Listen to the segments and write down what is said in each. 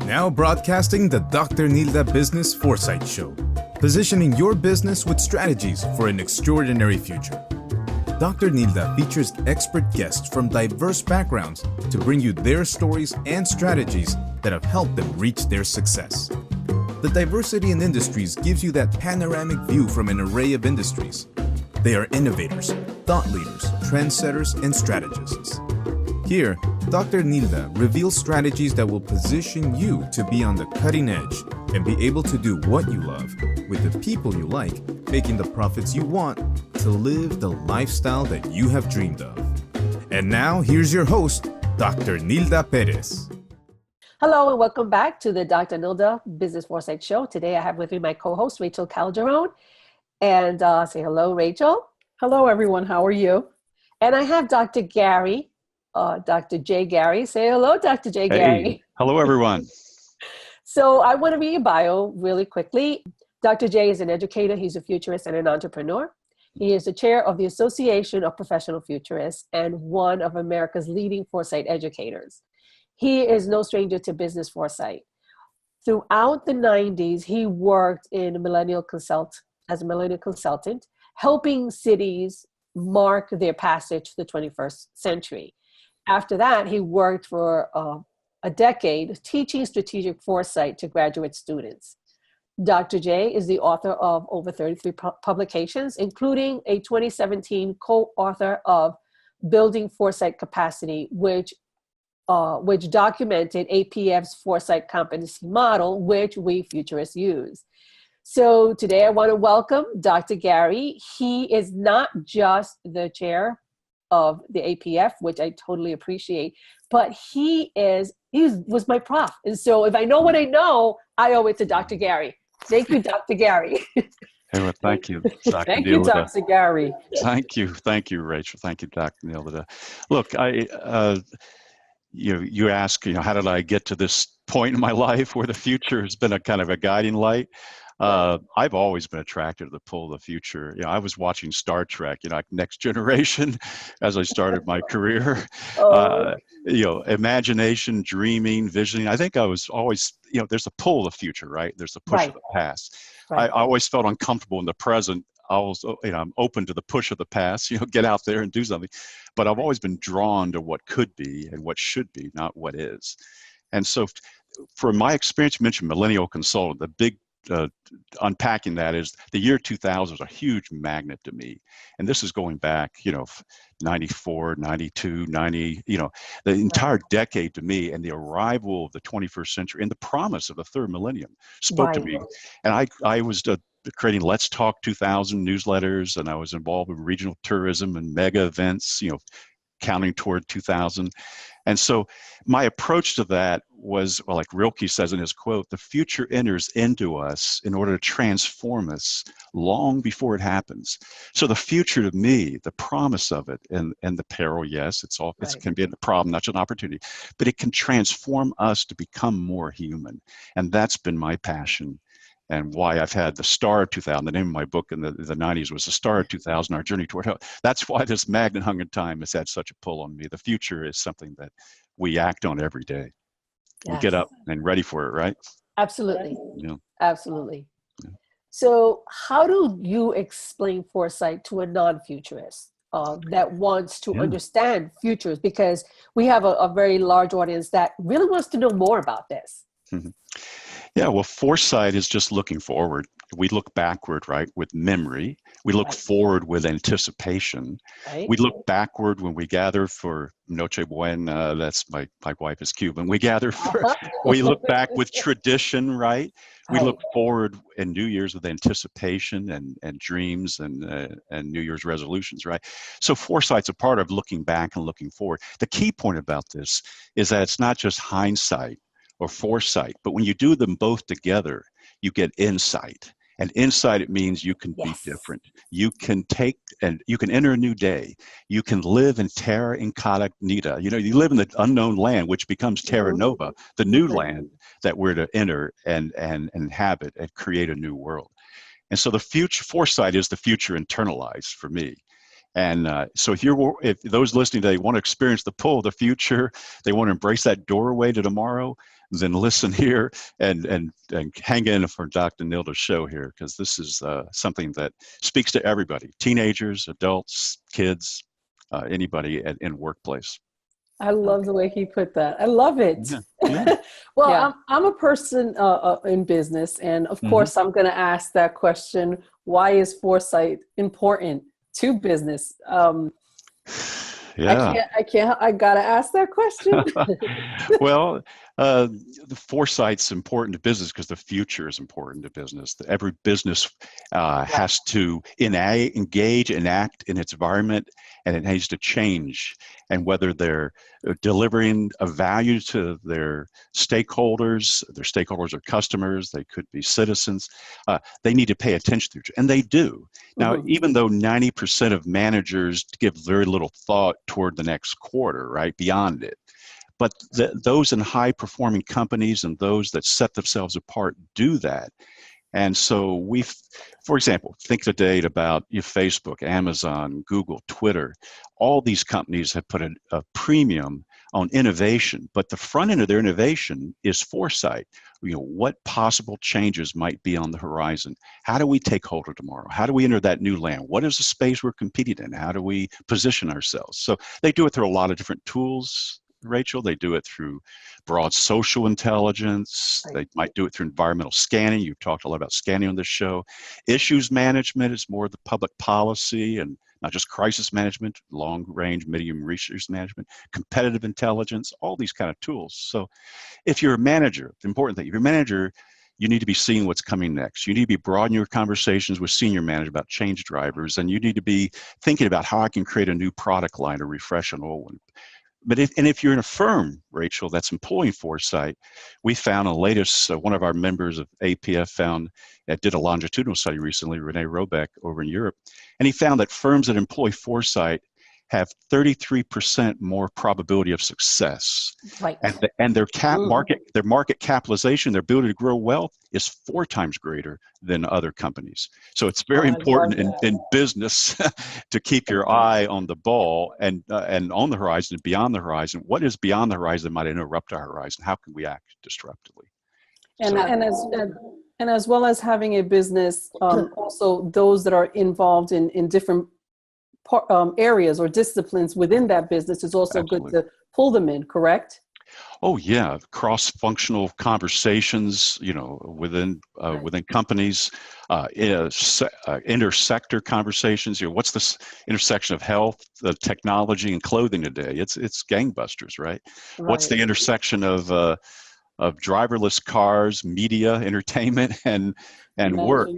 Now broadcasting the Dr. Nilda Business Foresight Show, positioning your business with strategies for an extraordinary future. Dr. Nilda features expert guests from diverse backgrounds to bring you their stories and strategies that have helped them reach their success. The diversity in industries gives you that panoramic view from an array of industries. They are innovators, thought leaders, trendsetters, and strategists. Here, Dr. Nilda reveals strategies that will position you to be on the cutting edge and be able to do what you love with the people you like, making the profits you want to live the lifestyle that you have dreamed of. And now, here's your host, Dr. Nilda Perez. Hello and welcome back to the Dr. Nilda Business Foresight Show. Today I have with me my co-host, Rachel Calderon. And say hello, Rachel. Hello, everyone. How are you? And I have Dr. Gary, Dr. J. Gary. Say hello, Dr. J. Gary. Hello, everyone. So I want to read your bio really quickly. Dr. J is an educator. He's a futurist and an entrepreneur. He is the chair of the Association of Professional Futurists and one of America's leading foresight educators. He is no stranger to business foresight. Throughout the 90s, he worked in as a millennial consultant, helping cities mark their passage to the 21st century. After that, he worked for a decade teaching strategic foresight to graduate students. Dr. J is the author of over 33 publications, including a 2017 co-author of Building Foresight Capacity, which documented APF's Foresight Competency Model, which we futurists use. So today I want to welcome Dr. Gary. He is not just the chair of the APF, which I totally appreciate, but he was my prof. And so if I know what I know, I owe it to Dr. Gary. Thank you, Dr. Gary. Hey, well, thank you, Dr. Thank you, Dr. Gary. Thank you, Rachel. Thank you, Dr. Nilda. Look, you ask, how did I get to this point in my life where the future has been a kind of a guiding light? I've always been attracted to the pull of the future. I was watching Star Trek, like Next Generation as I started my career. Imagination, dreaming, visioning. I think I was always, there's a pull of the future, right? There's a push of the past. Right. I always felt uncomfortable in the present. I'm open to the push of the past, get out there and do something. But I've always been drawn to what could be and what should be, not what is. And so from my experience, you mentioned millennial consultant, the big unpacking that is the year 2000 was a huge magnet to me. And this is going back, 94, 92, 90, the entire decade to me, and the arrival of the 21st century and the promise of the third millennium spoke to me. And I was creating Let's Talk 2000 newsletters, and I was involved in regional tourism and mega events, counting toward 2000. And so my approach to that was, like Rilke says in his quote, the future enters into us in order to transform us long before it happens. So the future to me, the promise of it, and the peril, yes, it can be a problem, not just an opportunity, but it can transform us to become more human. And that's been my passion. And why I've had the Star of 2000, the name of my book in the 90s was The Star of 2000, Our Journey Toward Health. That's why this magnet hung in time has had such a pull on me. The future is something that we act on every day. Yes. We get up and ready for it, right? Absolutely. Yeah. Absolutely. Yeah. So how do you explain foresight to a non-futurist that wants to understand futures? Because we have a very large audience that really wants to know more about this. Mm-hmm. Yeah, well, foresight is just looking forward. We look backward, right, with memory. We look forward with anticipation. Right. We look backward when we gather for Noche Buena. That's my wife is Cuban. We gather for, we look back with tradition, right? We look forward in New Year's with anticipation and dreams and New Year's resolutions, right? So foresight's a part of looking back and looking forward. The key point about this is that it's not just hindsight or foresight, but when you do them both together, you get insight. And insight, it means you can be different. You can you can enter a new day. You can live in terra incognita. You live in the unknown land, which becomes terra nova, the new land that we're to enter and inhabit and create a new world. And so the future foresight is the future internalized for me. And so if those listening today want to experience the pull of the future, they want to embrace that doorway to tomorrow, then listen here and hang in for Dr. Nilda's show here, because this is something that speaks to everybody: teenagers, adults, kids, anybody in workplace. I love the way he put that. I love it. Yeah. Yeah. Well, Yeah. I'm a person in business, and of course, I'm going to ask that question: why is foresight important to business? Yeah. I gotta ask that question. Well, the foresight's important to business because the future is important to business. Every business has to engage and act in its environment, and it needs to change. And whether they're delivering a value to their stakeholders are customers, they could be citizens, they need to pay attention to it, and they do. Now, even though 90% of managers give very little thought toward the next quarter, right, beyond it, but those in high-performing companies and those that set themselves apart do that. And so for example, think today about Facebook, Amazon, Google, Twitter. All these companies have put a premium on innovation, but the front end of their innovation is foresight. What possible changes might be on the horizon? How do we take hold of tomorrow? How do we enter that new land? What is the space we're competing in? How do we position ourselves? So they do it through a lot of different tools, Rachel. They do it through broad social intelligence. They might do it through environmental scanning. You've talked a lot about scanning on this show. Issues management is more the public policy and not just crisis management, long range, medium research management, competitive intelligence, all these kind of tools. So if you're a manager, the important thing, if you're a manager, you need to be seeing what's coming next. You need to be broadening your conversations with senior managers about change drivers, and you need to be thinking about how I can create a new product line or refresh an old one. But if you're in a firm, Rachel, that's employing foresight, we found a latest, one of our members of APF did a longitudinal study recently, Rene Robeck over in Europe, and he found that firms that employ foresight have 33% more probability of success. Right. And their market capitalization, their ability to grow wealth is 4 times greater than other companies. So it's very important in business to keep your eye on the ball and on the horizon and beyond the horizon. What is beyond the horizon might interrupt our horizon? How can we act disruptively? And as well as having a business, also those that are involved in different areas or disciplines within that business is also good to pull them in, correct? Oh yeah, cross-functional conversations, within companies, intersector conversations. What's this intersection of health, technology, and clothing today? It's gangbusters, right? What's the intersection of driverless cars, media, entertainment, and work?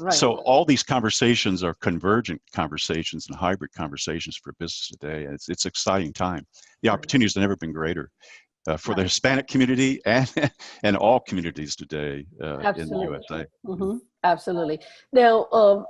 So all these conversations are convergent conversations and hybrid conversations for business today. And it's an exciting time. The opportunities have never been greater for the Hispanic community and all communities today in the USA. Absolutely. Now,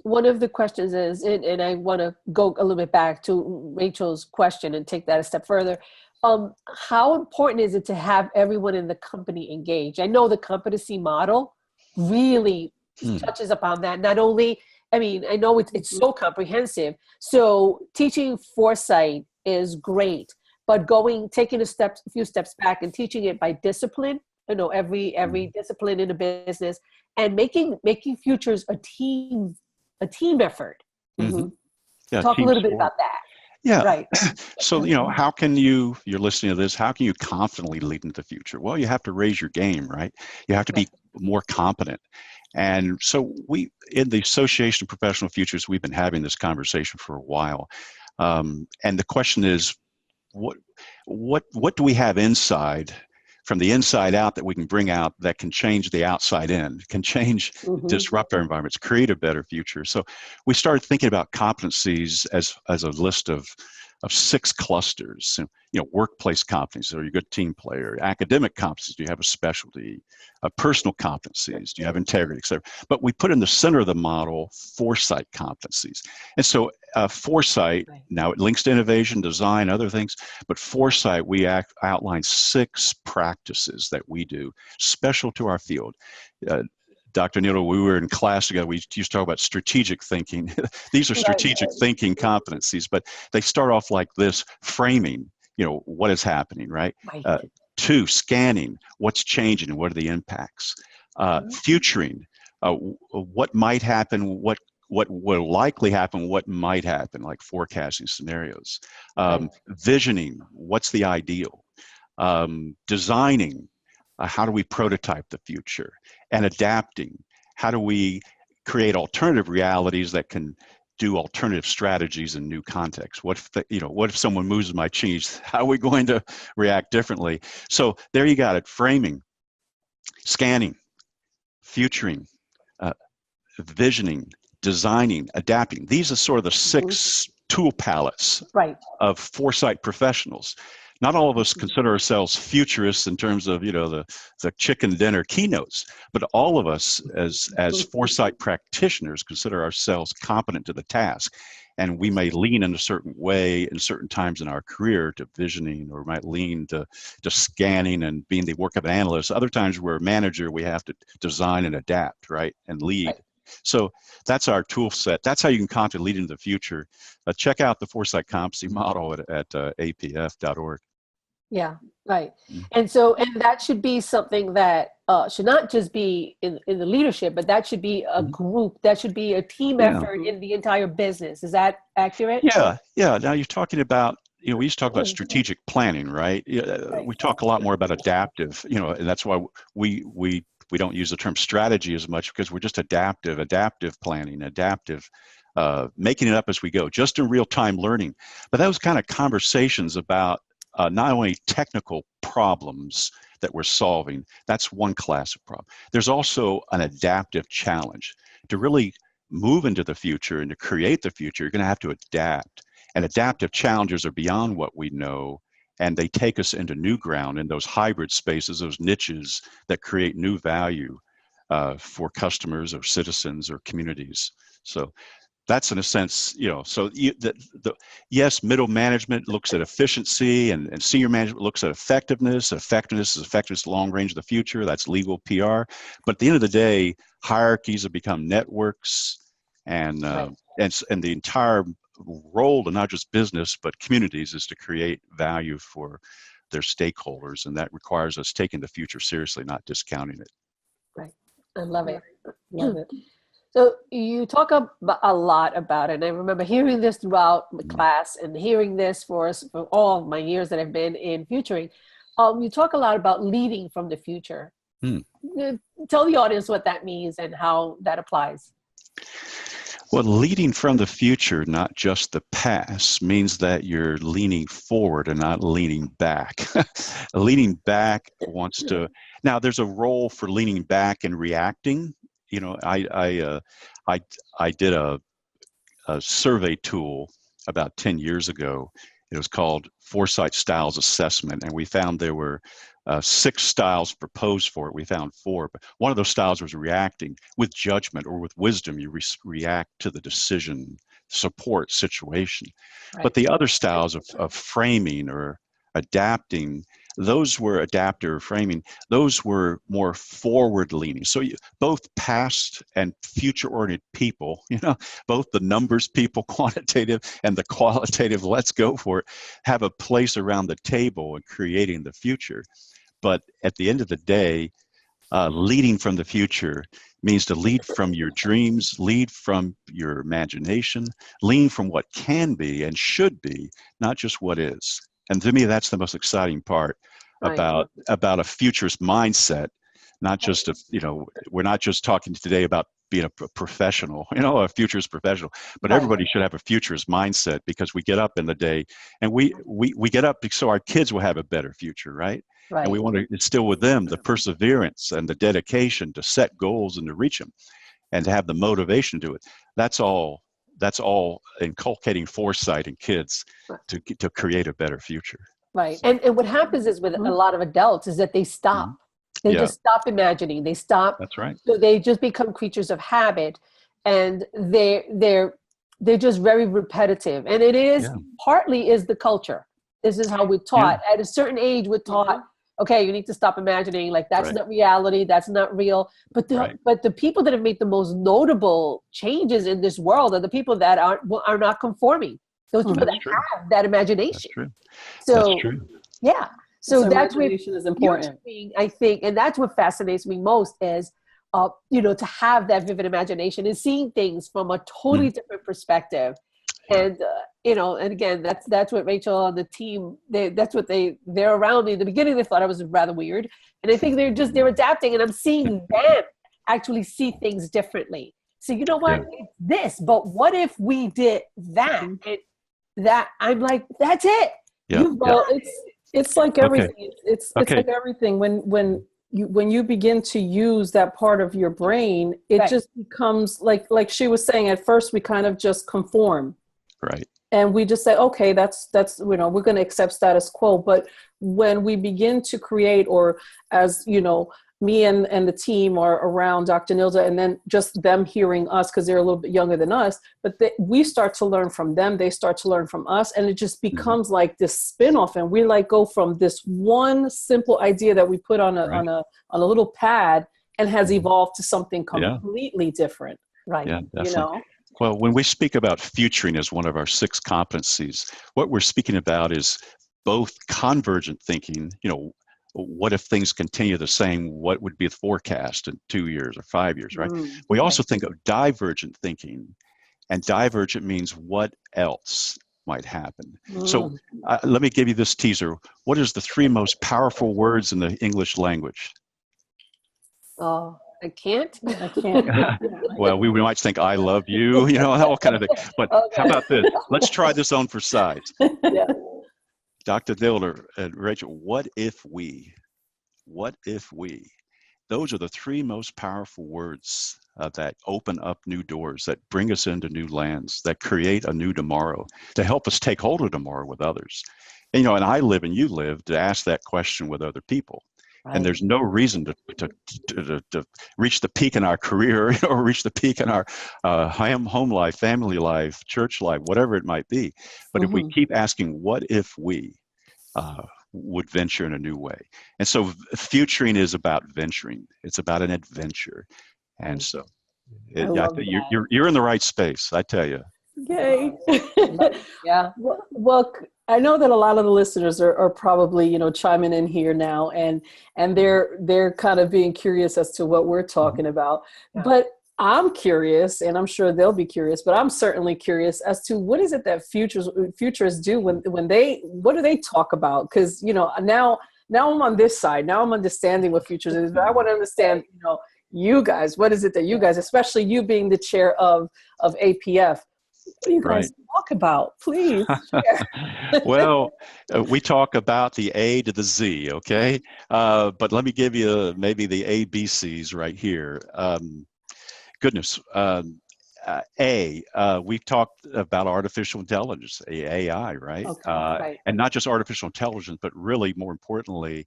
one of the questions is, and I want to go a little bit back to Rachel's question and take that a step further. How important is it to have everyone in the company engaged? I know the competency model really touches upon that. Not only, I know it's so comprehensive. So teaching foresight is great, but taking a few steps back and teaching it by discipline, every discipline in a business, and making futures a team effort. Yeah, talk a little bit about that. Yeah. Right. So, how can you're listening to this, how can you confidently lead into the future? Well, you have to raise your game, right? You have to be more competent. And so in the Association of Professional Futurists, we've been having this conversation for a while. And the question is, what do we have inside, from the inside out, that we can bring out that can change the outside in, can disrupt our environments, create a better future? So we started thinking about competencies as a list of 6 clusters. Workplace competencies, are you a good team player? Academic competencies, do you have a specialty? Personal competencies, do you have integrity, etc. But we put in the center of the model foresight competencies. And so foresight, now it links to innovation, design, other things, but foresight, we outline 6 practices that we do special to our field. Dr. Nilda, we were in class together. We used to talk about strategic thinking. These are strategic thinking competencies, but they start off like this: framing, what is happening, right? Right. 2, scanning, what's changing and what are the impacts? Futuring, what might happen, what will likely happen, what might happen, like forecasting scenarios. Visioning, what's the ideal? Designing, how do we prototype the future? And adapting, how do we create alternative realities that can do alternative strategies in new contexts? What if someone moves my cheese? How are we going to react differently? So there you got it: framing, scanning, futuring, visioning, designing, adapting. These are sort of the 6 tool palettes of foresight professionals. Not all of us consider ourselves futurists in terms of, the chicken dinner keynotes, but all of us as foresight practitioners consider ourselves competent to the task. And we may lean in a certain way in certain times in our career to visioning, or might lean to scanning and being the work of an analyst. Other times we're a manager, we have to design and adapt, right, and lead. So that's our tool set. That's how you can confidently lead into the future. Check out the Foresight Competency Model at apf.org. Yeah, right. And that should be something that should not just be in the leadership, but that should be a group, that should be a team effort in the entire business. Is that accurate? Yeah. Now you're talking about, we used to talk about strategic planning, right? We talk a lot more about adaptive, and that's why we don't use the term strategy as much, because we're just adaptive planning, adaptive, making it up as we go, just in real-time learning. But those kind of conversations about not only technical problems that we're solving, that's one class of problem. There's also an adaptive challenge. To really move into the future and to create the future, you're going to have to adapt. And adaptive challenges are beyond what we know, and they take us into new ground in those hybrid spaces, those niches that create new value for customers or citizens or communities. So that's in a sense, yes, middle management looks at efficiency, and senior management looks at effectiveness. Effectiveness is effectiveness long range of the future. That's legal PR. But at the end of the day, hierarchies have become networks, and the entire role of not just business but communities is to create value for their stakeholders, and that requires us taking the future seriously, not discounting it. Right. I love it. Love it. So you talk a lot about it, and I remember hearing this throughout the class and hearing this for all my years that I've been in futuring. You talk a lot about leading from the future. Tell the audience what that means and how that applies. Well, leading from the future, not just the past, means that you're leaning forward and not leaning back. Leaning back wants to... Now, there's a role for leaning back and reacting. I did a survey tool about 10 years ago. It was called Foresight Styles Assessment, and we found there were 6 styles proposed for it. We found 4, but one of those styles was reacting with judgment or with wisdom. You react to the decision, support situation. But the other styles of framing or adapting, those were adaptive framing. Those were more forward-leaning. So both past and future-oriented people, both the numbers people, quantitative, and the qualitative, let's go for it, have a place around the table in creating the future. But at the end of the day, leading from the future means to lead from your dreams, lead from your imagination, lean from what can be and should be, not just what is. And to me, that's the most exciting part about a futurist mindset. Not just we're not just talking today about being a professional, a futurist professional, but everybody should have a futurist mindset, because we get up in the day and we get up so our kids will have a better future, right? And we want to instill with them the perseverance and the dedication to set goals and to reach them, and to have the motivation to do it. That's all inculcating foresight in kids to create a better future. Right. And what happens is with a lot of adults is that they stop. They just stop imagining. They stop. That's right. So they just become creatures of habit, and they're just very repetitive. And it is partly is the culture. This is how we're taught. At a certain age, we're taught okay, you need to stop imagining, like that's Right. not reality, that's not real. But the people that have made the most notable changes in this world are the people that are not conforming. Those people that have that imagination. That's true. So That's true. yeah. So that's what imagination is important. I think, and that's what fascinates me most is, to have that vivid imagination and seeing things from a totally different perspective. And, and again, that's what Rachel and the team, they're around me. In the beginning, they thought I was rather weird. And I think they're adapting, and I'm seeing them actually see things differently. So you know what, it's this, but what if we did that? And that, I'm like, that's it. Yeah. Well, it's like everything. It's like everything. When you begin to use that part of your brain, it just becomes like she was saying, at first we kind of just conform. Right. And we just say, okay, that's we're going to accept status quo. But when we begin to create, or as me and the team are around Dr. Nilda, and then just them hearing us, because they're a little bit younger than us, but we start to learn from them, they start to learn from us, and it just becomes like this spin-off, and we like go from this one simple idea that we put on a little pad, and has evolved to something completely different. Right. Yeah, definitely. Well, when we speak about futuring as one of our 6 competencies, what we're speaking about is both convergent thinking, what if things continue the same? What would be the forecast in 2 years or 5 years, right? We also think of divergent thinking, and divergent means what else might happen. So let me give you this teaser. What is the 3 most powerful words in the English language? Oh, I can't. Well, we might think I love you, all kind of thing. But how about this? Let's try this on for size. Dr. Nilda and Rachel, what if we? Those are the 3 most powerful words that open up new doors, that bring us into new lands, that create a new tomorrow, to help us take hold of tomorrow with others. And, and I live and you live to ask that question with other people. Right. And there's no reason to reach the peak in our career, or reach the peak in our home life, family life, church life, whatever it might be. But if we keep asking, what if we would venture in a new way? And so futuring is about venturing. It's about an adventure. And so you're in the right space, I tell you. Yay. Yeah. Well, I know that a lot of the listeners are probably, chiming in here now, and they're kind of being curious as to what we're talking about. Yeah. But I'm curious, and I'm sure they'll be curious, but I'm certainly curious as to what is it that futurists do what do they talk about? Because, now I'm on this side. Now I'm understanding what futurists is, but I want to understand, you guys, what is it that you guys, especially you being the chair of APF, what do you guys talk about? Please share. Well, we talk about the A to the Z, okay? But let me give you maybe the ABCs right here. We've talked about artificial intelligence, AI, right? Okay, and not just artificial intelligence, but really more importantly,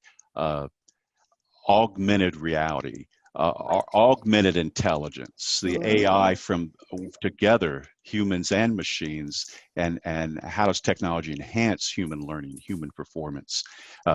augmented reality. Augmented intelligence, the AI from together, humans and machines, and how does technology enhance human learning, human performance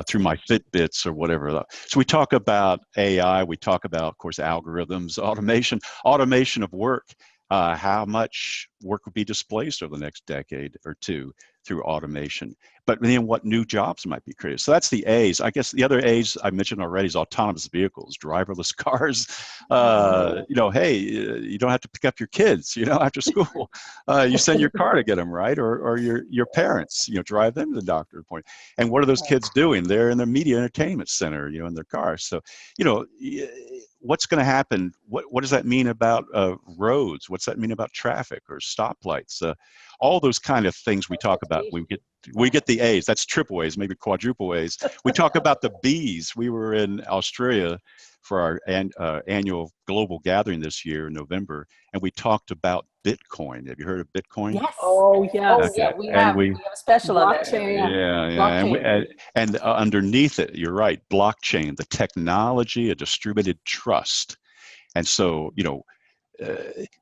through my Fitbits or whatever. So we talk about AI, we talk about, of course, algorithms, automation of work, how much work would be displaced over the next decade or 2 through automation, but then what new jobs might be created. So that's the A's. I guess the other A's I mentioned already is autonomous vehicles, driverless cars. Hey, you don't have to pick up your kids, after school. You send your car to get them, right? Or your parents, drive them to the doctor's appointment. And what are those kids doing? They're in the media entertainment center, in their cars. So, what's going to happen? What does that mean about roads? What's that mean about traffic or stoplights? All those kind of things we talk about. We get the A's. That's triple A's, maybe quadruple A's. We talk about the B's. We were in Australia for our annual global gathering this year in November, and we talked about Bitcoin. Have you heard of Bitcoin? Yes. Oh, yes. Okay. Yeah, we have a special on that. Yeah. And underneath it, you're right, blockchain, the technology of distributed trust. And so,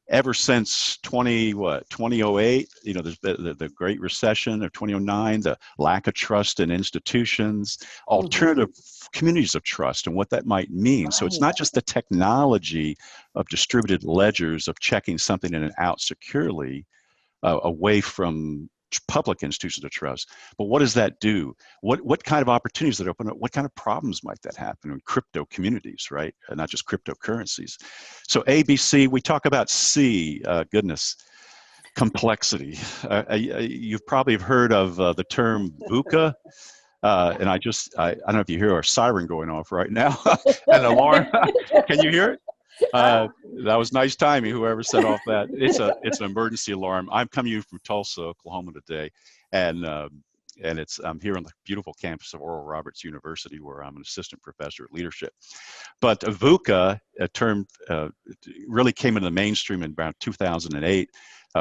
ever since 2008, there's the Great Recession of 2009, the lack of trust in institutions, alternative communities of trust and what that might mean. So it's not just the technology of distributed ledgers of checking something in and out securely away from public institutions of trust, but what does that do? What kind of opportunities that open up? What kind of problems might that happen in crypto communities, right? Not just cryptocurrencies. So ABC, we talk about C, complexity. You've probably heard of the term VUCA. And I don't know if you hear our siren going off right now, an alarm. Can you hear it? That was nice timing, whoever set off that. It's an emergency alarm. I'm coming from Tulsa, Oklahoma today, and I'm here on the beautiful campus of Oral Roberts University, where I'm an assistant professor of leadership. But VUCA, a term really came into the mainstream in around 2008,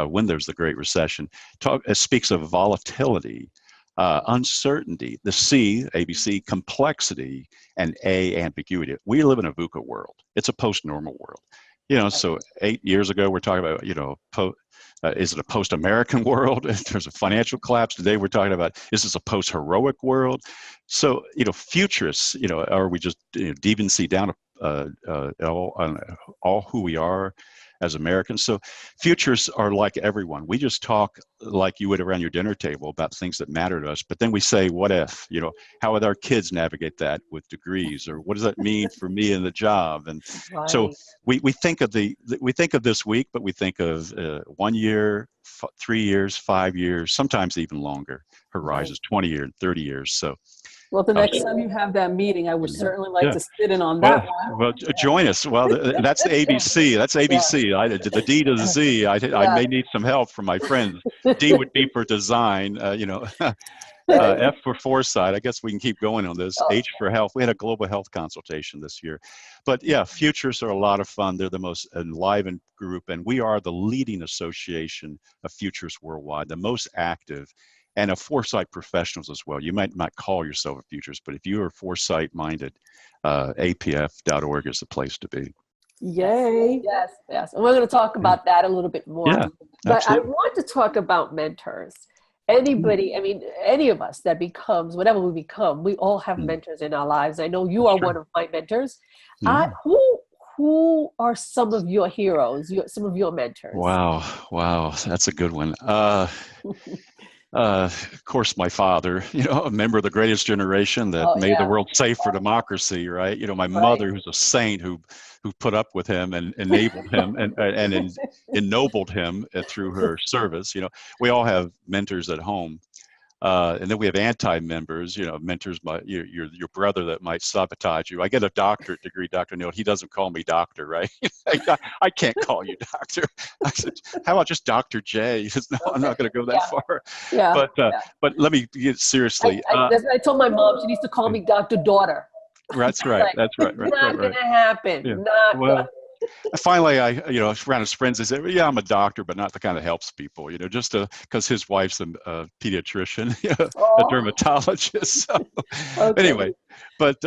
when there's the Great Recession. It speaks of volatility, uncertainty, the C, ABC, complexity, and A, ambiguity. We live in a VUCA world. It's a post-normal world. So 8 years ago, we're talking about, is it a post-American world? There's a financial collapse. Today, we're talking about, is this a post-heroic world? So, futurists, are we just deviancy down all who we are as Americans? So futurists are like everyone. We just talk like you would around your dinner table about things that matter to us, but then we say, what if, how would our kids navigate that with degrees, or what does that mean for me in the job? And so we think of this week, but we think of 1 year, 3 years, 5 years, sometimes even longer horizons, 20 years, 30 years. So well, the next time you have that meeting, I would certainly like to sit in on that one. Well, join us. Well, that's the ABC. That's ABC. The D to the Z. I may need some help from my friends. D would be for design, F for foresight. I guess we can keep going on this. H for health. We had a global health consultation this year. But yeah, futurists are a lot of fun. They're the most enlivened group, and we are the leading association of futurists worldwide, the most active, and of foresight professionals as well. You might not call yourself a futurist, but if you are foresight-minded, apf.org is the place to be. Yay. Yes. And we're going to talk about that a little bit more. Yeah, but absolutely. I want to talk about mentors. Anybody, any of us that becomes, whatever we become, we all have mentors in our lives. I know you are one of my mentors. Who are some of your heroes, some of your mentors? Wow. That's a good one. Of course, my father, a member of the greatest generation that made the world safe for democracy, right? My mother, who's a saint, who put up with him and enabled him and ennobled him through her service. We all have mentors at home. And then we have anti-members, mentors, your brother that might sabotage you. I get a doctorate degree, Dr. Neil. He doesn't call me doctor, right? I can't call you doctor. I said, how about just Dr. J? He says, no, I'm not going to go that far. But let me get seriously. I told my mom she needs to call me Dr. Daughter. That's right. That's right. Not going to happen. Yeah. Finally, around his friends, they said, yeah, I'm a doctor, but not the kind that helps people, just because his wife's a pediatrician, a dermatologist. So, anyway, but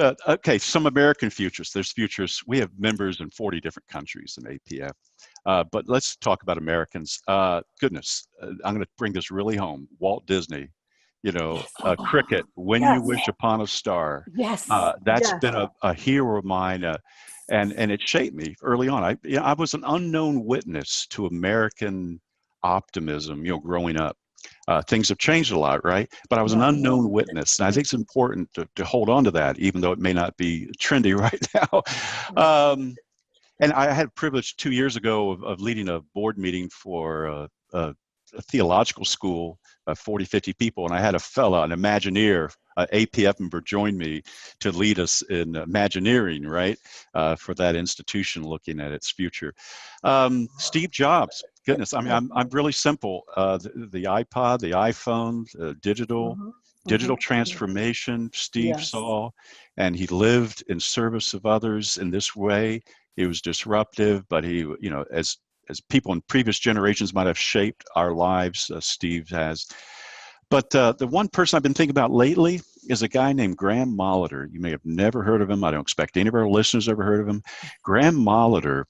some American futurists. There's futurists. We have members in 40 different countries in APF. But let's talk about Americans. I'm going to bring this really home. Walt Disney. Cricket, When You Wish Upon a Star. That's been a hero of mine. And it shaped me early on. I was an unknown witness to American optimism, growing up. Things have changed a lot, right? But I was an unknown witness. And I think it's important to hold on to that, even though it may not be trendy right now. And I had a privilege 2 years ago of leading a board meeting for a theological school, 40, 50 people. And I had an Imagineer, APF member, join me to lead us in Imagineering, right, for that institution looking at its future. Steve Jobs, I'm really simple. The iPod, the iPhone, digital transformation, Steve saw, and he lived in service of others in this way. He was disruptive, but he, as people in previous generations might have shaped our lives, Steve has. But the one person I've been thinking about lately is a guy named Graham Molitor. You may have never heard of him. I don't expect any of our listeners ever heard of him. Graham Molitor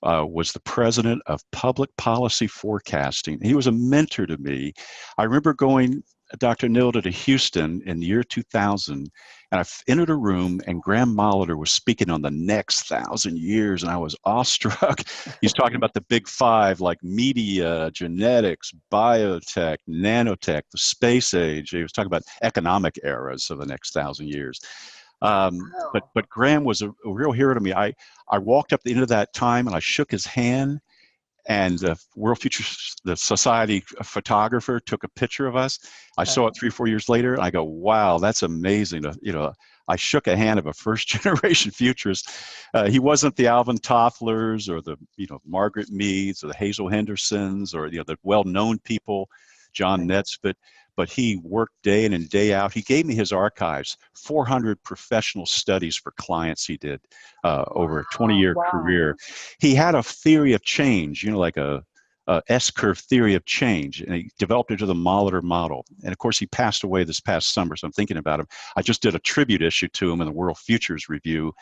was the president of public policy forecasting. He was a mentor to me. I remember going, Dr. Nilda, to Houston in the year 2000, and I entered a room, and Graham Molitor was speaking on the next 1,000 years, and I was awestruck. He's talking about the big five, like media, genetics, biotech, nanotech, the space age. He was talking about economic eras of the next 1,000 years. But Graham was a real hero to me. I walked up the end of that time, and I shook his hand, and the the Society photographer took a picture of us. I saw it 3 or 4 years later, and I go, wow, that's amazing. I shook a hand of a first generation futurist. He wasn't the Alvin Tofflers or the, Margaret Meads or the Hazel Hendersons or, the well-known people, John Nesbitt, but he worked day in and day out. He gave me his archives, 400 professional studies for clients he did over a 20-year career. He had a theory of change, like a S-curve theory of change, and he developed it to the Molitor model. And of course, he passed away this past summer, so I'm thinking about him. I just did a tribute issue to him in the World Futures Review.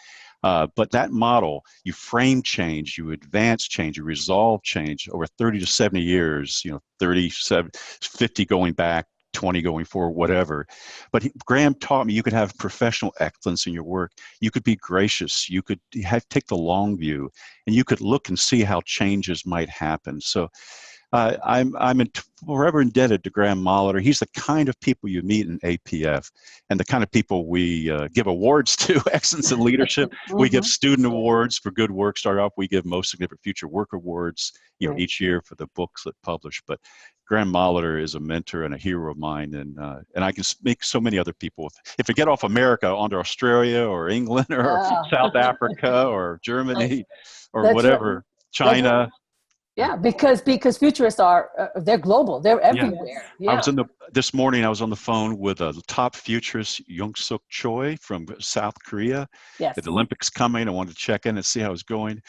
But that model, you frame change, you advance change, you resolve change over 30 to 70 years, 37, 50 going back, 20 going forward, whatever. But Graham taught me you could have professional excellence in your work. You could be gracious. You could take the long view, and you could look and see how changes might happen. So I'm forever indebted to Graham Molitor. He's the kind of people you meet in APF, and the kind of people we give awards to, excellence in leadership. We give student awards for good work. Start off, we give most significant future work awards, each year for the books that publish. But Graham Molitor is a mentor and a hero of mine, and I can make so many other people. If we get off America onto Australia or England or South Africa or Germany or whatever, China. Yeah, because futurists they're global. They're everywhere. Yeah. This morning I was on the phone with a top futurist, Young-Suk Choi from South Korea. Yes. The Olympics coming. I wanted to check in and see how it's going.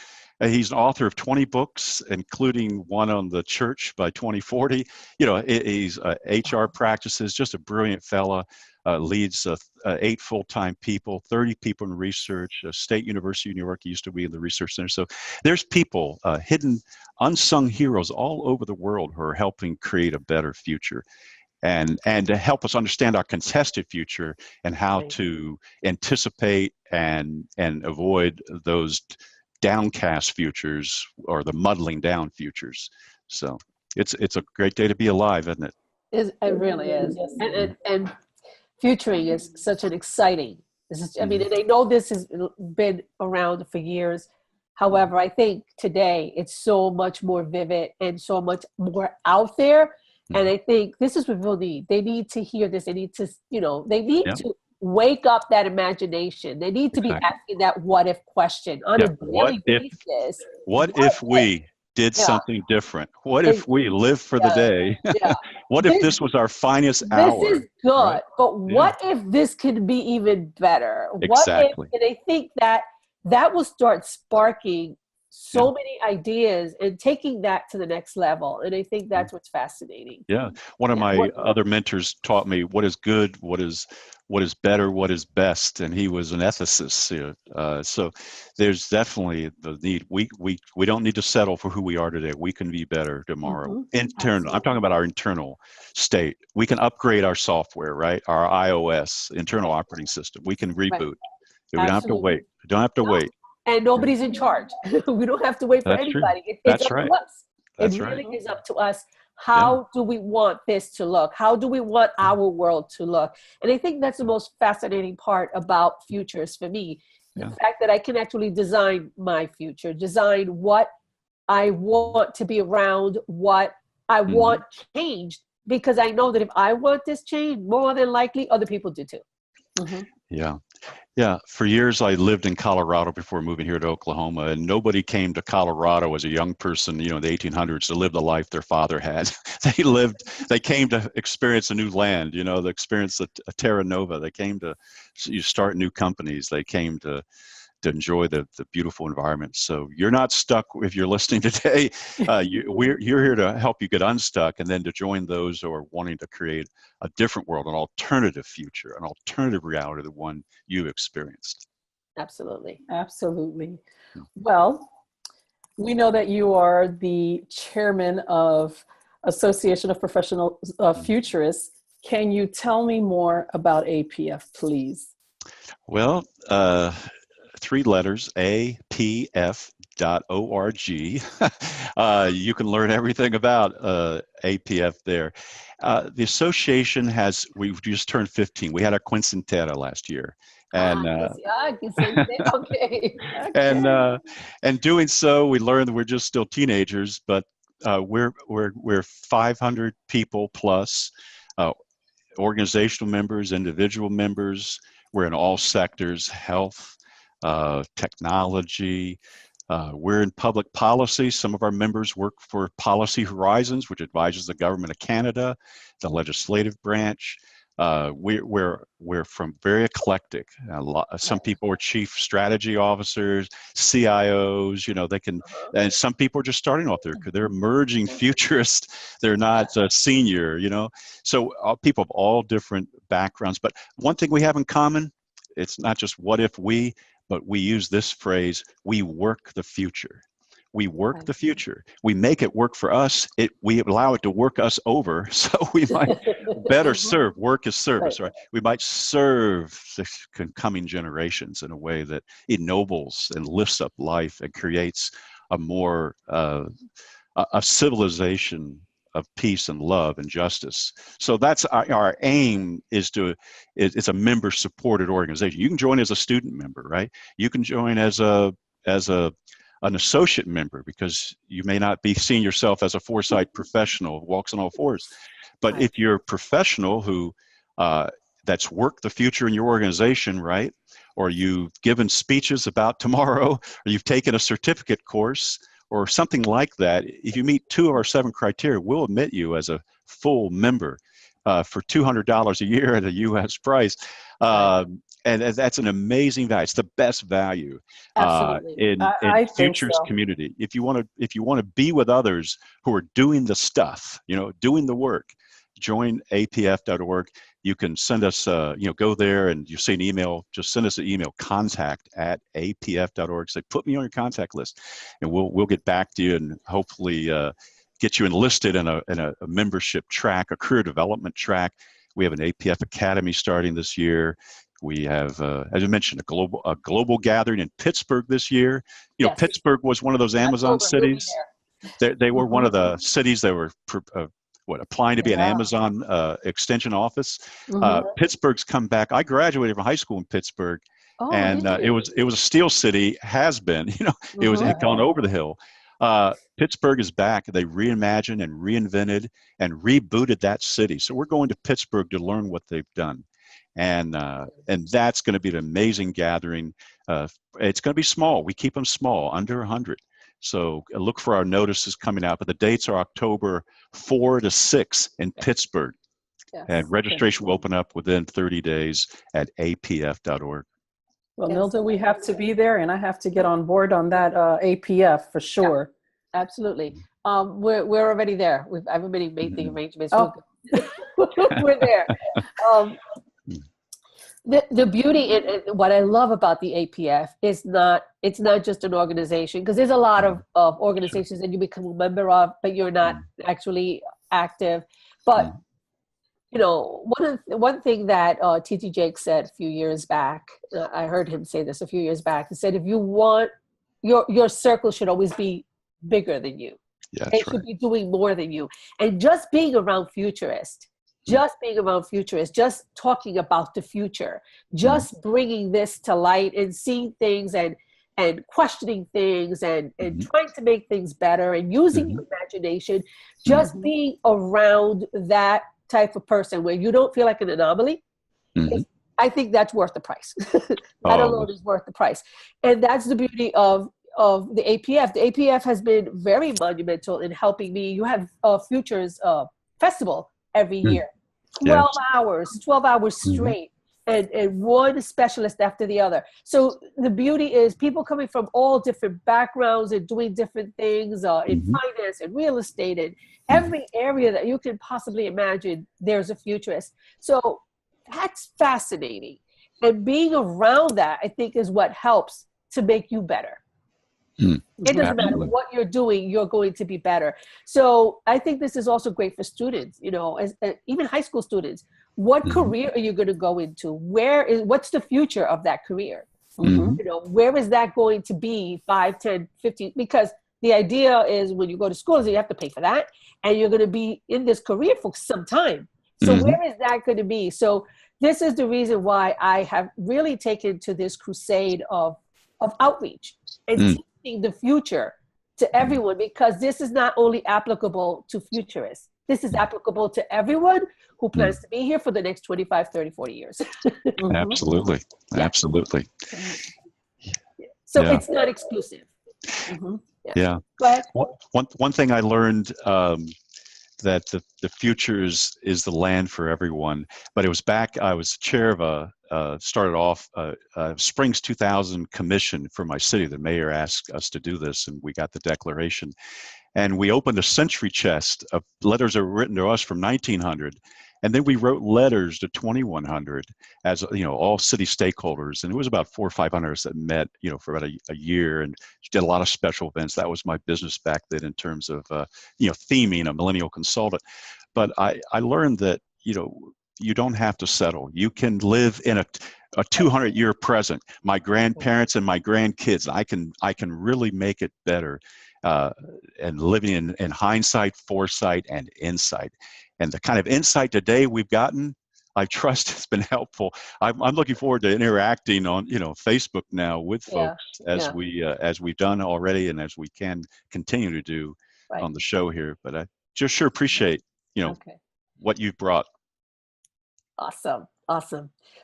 He's an author of 20 books, including one on the church by 2040. He's HR practices, just a brilliant fella. Leads 8 full-time people, 30 people in research, State University of New York. He used to be in the research center. So there's people, hidden, unsung heroes all over the world who are helping create a better future, and to help us understand our contested future and how to anticipate and avoid those downcast futures or the muddling down futures. So it's a great day to be alive, isn't it? It really is. And futuring is such an exciting. And I know this has been around for years. However, I think today it's so much more vivid and so much more out there. And I think this is what people need. They need to hear this. They need to, to wake up that imagination. They need to be asking that what if question on a daily basis. What if we did something different? What if we lived for the day? What if this was our finest hour? This is good, right? But what if this could be even better? Exactly. And I think that will start sparking so many ideas and taking that to the next level. And I think that's what's fascinating. Yeah. One of my other mentors taught me what is good, what is better, what is best. And he was an ethicist. So there's definitely the need. We don't need to settle for who we are today. We can be better tomorrow. Internal. I'm talking about our internal state. We can upgrade our software, right? Our iOS, internal operating system. We can reboot. We don't have to wait. We don't have to wait. And nobody's in charge. We don't have to wait for anybody. It's up to us. It really is up to us. How do we want this to look? How do we want our world to look? And I think that's the most fascinating part about futures for me. The fact that I can actually design my future, design what I want to be around, what I want changed, because I know that if I want this change, more than likely other people do too. Yeah. For years, I lived in Colorado before moving here to Oklahoma, and nobody came to Colorado as a young person, in the 1800s to live the life their father had. They came to experience a new land, to experience a terra nova. They came to start new companies. They came to enjoy the beautiful environment. So you're not stuck if you're listening today. You're here to help you get unstuck, and then to join those who are wanting to create a different world, an alternative future, an alternative reality to the one you've experienced. Absolutely. Absolutely. Well, We know that you are the chairman of Association of Professional Futurists. Can you tell me more about APF, please? Well, 3 letters, apf.org. You can learn everything about APF there. The association we've just turned 15. We had our quinceanera last year. And okay. and doing so, we learned that we're just still teenagers, but we're 500 people plus, organizational members, individual members. We're in all sectors: health, technology. We're in public policy. Some of our members work for Policy Horizons, which advises the government of Canada, the legislative branch. We're from very eclectic. Some people are chief strategy officers, CIOs. They can, and some people are just starting off there because they're emerging futurists. They're not senior. So people of all different backgrounds. But one thing we have in common, it's not just what if we, but we use this phrase: we work the future. We work the future. We make it work for us. We allow it to work us over, so we might better serve. Work is service, right? We might serve the coming generations in a way that ennobles and lifts up life and creates a more a civilization of peace and love and justice. So that's our aim. It's a member-supported organization. You can join as a student member, right? You can join as an associate member, because you may not be seeing yourself as a Foresight professional who walks on all fours. But if you're a professional who that's worked the future in your organization, right? Or you've given speeches about tomorrow, or you've taken a certificate course or something like that, if you meet 2 of our 7 criteria, we'll admit you as a full member for $200 a year at a U.S. price. And that's an amazing value. It's the best value in Futures community. If you want to be with others who are doing the stuff, doing the work, join apf.org. You can send us, go there and you see an email. Just send us an email, contact@apf.org. Say, put me on your contact list, and we'll get back to you and hopefully get you enlisted in a membership track, a career development track. We have an APF Academy starting this year. We have, as I mentioned, a global gathering in Pittsburgh this year. Pittsburgh was one of those Amazon cities. They were one of the cities that were applying to be an Amazon extension office. Pittsburgh's come back. I graduated from high school in Pittsburgh, and it was a steel city. Has been, it had gone over the hill. Pittsburgh is back. They reimagined and reinvented and rebooted that city. So we're going to Pittsburgh to learn what they've done. And that's going to be an amazing gathering. It's going to be small. We keep them small, under 100. So look for our notices coming out. But the dates are October 4 to 6 in Pittsburgh. Yes. And registration will open up within 30 days at apf.org. Well, Nilda, we have to be there, and I have to get on board on that APF for sure. Yeah, absolutely. We're already there. I've already made the arrangements. We're there. The beauty in what I love about the APF is it's not just an organization, because there's a lot of organizations that you become a member of, but you're not actually active. But one thing that T.T. Jakes said a few years back, I heard him say this a few years back. He said, if you want, your circle should always be bigger than you. Yeah, it should be doing more than you. And just being around futurists, just talking about the future, just bringing this to light and seeing things and questioning things and trying to make things better and using your imagination, just being around that type of person where you don't feel like an anomaly, I think that's worth the price. That alone is worth the price. And that's the beauty of the APF. The APF has been very monumental in helping me. You have a Futures festival every year, 12 hours straight, and one specialist after the other. So the beauty is people coming from all different backgrounds and doing different things in finance and real estate and every area that you can possibly imagine, there's a futurist. So that's fascinating. And being around that, I think, is what helps to make you better. It doesn't Absolutely. matter what you're doing, you're going to be better. So I think this is also great for students, even high school students. What career are you going to go into? What's the future of that career? Where is that going to be 5, 10, 15? Because the idea is when you go to school, is you have to pay for that, and you're going to be in this career for some time. So where is that going to be? So this is the reason why I have really taken to this crusade of outreach and teaching the future to everyone, because this is not only applicable to futurists. This is applicable to everyone who plans to be here for the next 25, 30, 40 years. Absolutely. Absolutely. So it's not exclusive. Yeah. Go ahead. One thing I learned, that the futures is the land for everyone. But it was back, I was chair of started off Springs 2000 commission for my city. The mayor asked us to do this, and we got the declaration. And we opened a century chest of letters that were written to us from 1900. And then we wrote letters to 2100 as, all city stakeholders. And it was about 400 or 500 that met, for about a year, and did a lot of special events. That was my business back then in terms of, theming a millennial consultant. But I learned that, you don't have to settle. You can live in a 200-year present. My grandparents and my grandkids, I can really make it better. And living in hindsight, foresight, and insight. And the kind of insight today we've gotten, I trust has been helpful. I'm looking forward to interacting on Facebook now with folks as we've done already, and as we can continue to do on the show here. But I just sure appreciate what you've brought. Awesome.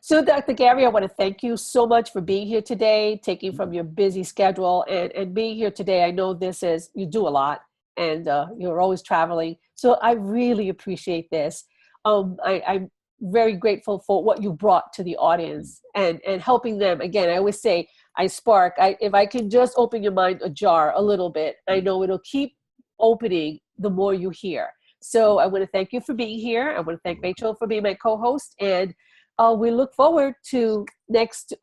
So Dr. Gary, I want to thank you so much for being here today, taking from your busy schedule and being here today. I know you do a lot, and you're always traveling. So I really appreciate this. I'm very grateful for what you brought to the audience and helping them. Again, I always say, I spark. If I can just open your mind ajar a little bit, I know it'll keep opening the more you hear. So I want to thank you for being here. I want to thank Rachel for being my co-host, and we look forward to next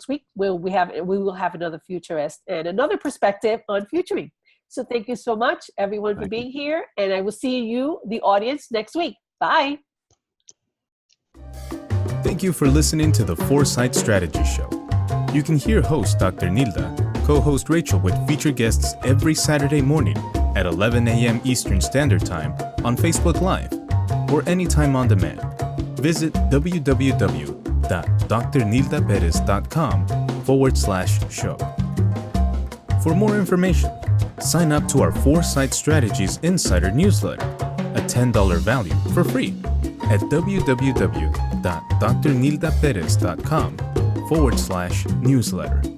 week where we will have another futurist and another perspective on futuring. So thank you so much, everyone, for being here, and I will see you, the audience, next week. Bye. Thank you for listening to the Foresight Strategy Show. You can hear host Dr. Nilda, co-host Rachel with featured guests every Saturday morning at 11 a.m. Eastern Standard Time on Facebook Live or anytime on demand. Visit www.drnildaperez.com/show. For more information, sign up to our Foresight Strategies Insider newsletter, a $10 value for free at www.drnildaperez.com/newsletter.